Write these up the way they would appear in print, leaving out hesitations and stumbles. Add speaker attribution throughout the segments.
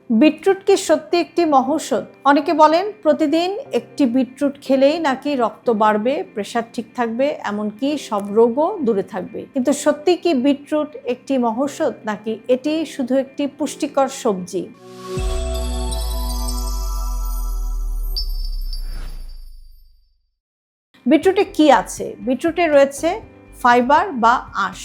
Speaker 1: Beetroot কি সত্যি একটি মহৌষধ? অনেকে বলেন প্রতিদিন একটি বিটরুট খেলেই নাকি রক্ত বাড়বে, প্রেশার ঠিক থাকবে, এমনকি সব রোগও দূরে থাকবে। কিন্তু সত্যি কি বিটরুট একটি মহৌষধ, নাকি এটি শুধু একটি পুষ্টিকর সবজি? বিটরুটে কি আছে? বিটরুটে রয়েছে ফাইবার বা আঁশ,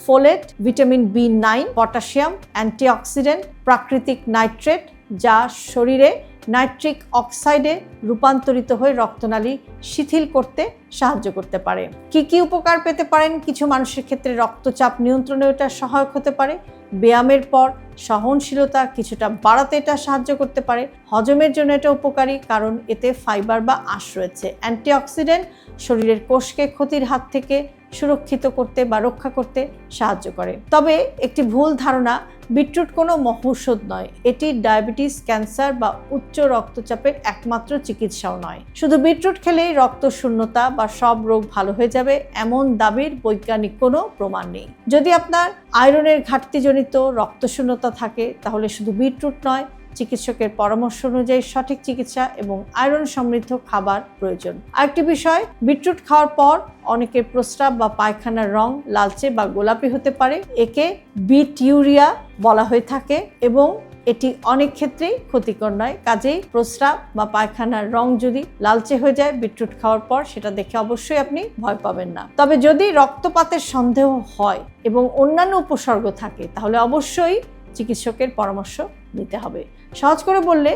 Speaker 1: folate, vitamin B9, potassium, antioxidant, প্রাকৃতিক নাইট্রেট যা শরীরে নাইট্রিক অক্সাইডে রূপান্তরিত হয়ে রক্তনালী শিথিল করতে সাহায্য করতে পারে। কি উপকার পেতে পারেন? কিছু মানুষের ক্ষেত্রে রক্তচাপ নিয়ন্ত্রণে এটা সহায়ক হতে পারে। ব্যায়ামের পর সহনশীলতা কিছুটা বাড়াতে এটা সাহায্য করতে পারে। হজমের জন্য এটা উপকারী, কারণ এতে ফাইবার বা আঁশ রয়েছে। অ্যান্টিঅক্সিডেন্ট শরীরের কোষকে ক্ষতির হাত থেকে সুরক্ষিত করতে বা রক্ষা করতে সাহায্য করে। তবে একটি ভুল ধারণা, বিটরুট কোনো মহৌষধ নয়। এটি ডায়াবেটিস, ক্যান্সার বা উচ্চ রক্তচাপের একমাত্র চিকিৎসাও নয়। শুধু বিটরুট খেলেই রক্ত শূন্যতা বা সব রোগ ভালো হয়ে যাবে এমন দাবির বৈজ্ঞানিক কোনো প্রমাণ নেই। যদি আপনার আয়রনের ঘাটতিজনিত রক্তশূন্যতা থাকে, তাহলে শুধু বিটরুট নয়, চিকিৎসকের পরামর্শ অনুযায়ী সঠিক চিকিৎসা এবং আয়রন সমৃদ্ধ খাবার প্রয়োজন। আরেকটি বিষয়, বিটরুট খাওয়ার পর অনেকের প্রস্রাব বা পায়খানার রং লালচে বা গোলাপি হতে পারে। একে বিটিউরিয়া বলা হয়ে থাকে এবং এটি অনেক ক্ষেত্রেই ক্ষতিকর নয়। কাজেই প্রস্রাব বা পায়খানার রং যদি লালচে হয়ে যায় বিটরুট খাওয়ার পর, সেটা দেখে অবশ্যই আপনি ভয় পাবেন না। তবে যদি রক্তপাতের সন্দেহ হয় এবং অন্যান্য উপসর্গ থাকে, তাহলে অবশ্যই চিকিৎসকের পরামর্শ নিতে হবে। সহজ করে বললে,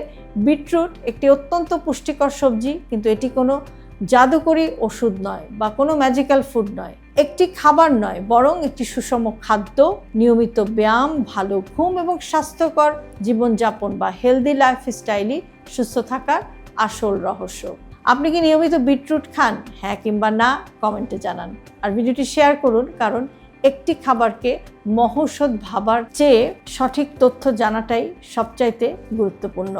Speaker 1: বিটরুট একটি অত্যন্ত পুষ্টিকর সবজি, কিন্তু এটি কোনো জাদুকরী ওষুধ নয় বা কোনো ম্যাজিক্যাল ফুড নয়। একটি খাবার নয়, বরং একটি সুষম খাদ্য, নিয়মিত ব্যায়াম, ভালো ঘুম এবং স্বাস্থ্যকর জীবনযাপন বা হেলদি লাইফস্টাইলই সুস্থ থাকার আসল রহস্য। আপনি কি নিয়মিত বিটরুট খান? হ্যাঁ কিংবা না কমেন্টে জানান। আর ভিডিওটি শেয়ার করুন, কারণ একটি খাবারকে মহৌষধ ভাবার চেয়ে সঠিক তথ্য জানাটাই সবচাইতে গুরুত্বপূর্ণ।